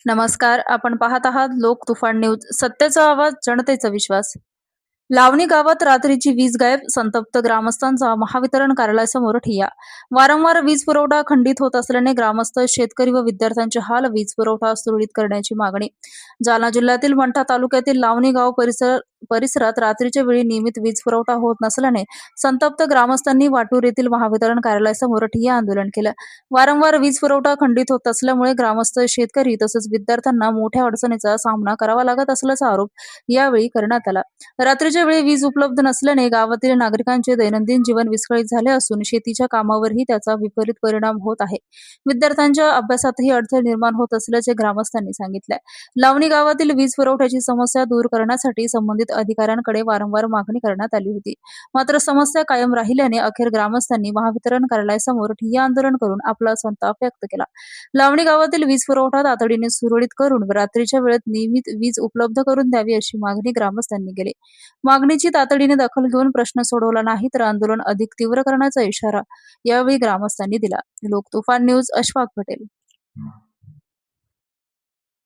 नमस्कार. आपण पाहत आहात लोक तुफान न्यूज. सत्याचा आवाज, जनतेचा विश्वास. लावणी गावात रात्रीची वीज गायब, संतप्त ग्रामस्थांचा महावितरण कार्यालयासमोर ठिय्या. वारंवार वीज पुरवठा खंडित होत असल्याने ग्रामस्थ, शेतकरी व विद्यार्थ्यांचे हाल. वीज पुरवठा सुरळीत करण्याची मागणी. जालना जिल्ह्यातील मंठा तालुक्यातील लावणी गाव परिसरात रात्रीच्या वेळी नियमित वीज पुरवठा होत नसल्याने संतप्त ग्रामस्थांनी वाटूर येथील महावितरण कार्यालयासमोर ठिय्या आंदोलन केलं. वारंवार वीज पुरवठा खंडित होत असल्यामुळे ग्रामस्थ, शेतकरी तसेच विद्यार्थ्यांना मोठ्या अडचणीचा सामना करावा लागत असल्याचा आरोप यावेळी करण्यात आला. रात्रीच्या वेळी वीज उपलब्ध नसल्याने गावातील नागरिकांचे दैनंदिन जीवन विस्कळीत झाले असून शेतीच्या कामावरही त्याचा विपरीत परिणाम होत आहे. विद्यार्थ्यांच्या अभ्यासातही अडथळे निर्माण होत असल्याचे ग्रामस्थांनी सांगितले. लावणी गावातील वीज पुरवठ्याची समस्या दूर करण्यासाठी संबंधित अधिकाऱ्यांकडे वारंवार मागणी करण्यात आली होती. मात्र समस्या कायम राहिल्याने अखेर ग्रामस्थांनी महावितरण कार्यालयासमोर ठिय्या आंदोलन करून आपला संताप व्यक्त केला. लावणी गावातील वीज पुरवठा तातडीने सुरळीत करून रात्रीच्या वेळेत नियमित वीज उपलब्ध करून द्यावी अशी मागणी ग्रामस्थांनी केली. मागणीची तातडीने दखल घेऊन प्रश्न सोडवला नाही तर आंदोलन अधिक तीव्र करण्याचा इशारा यावेळी ग्रामस्थांनी दिला. लोक तुफान न्यूज, अशफाक पटेल.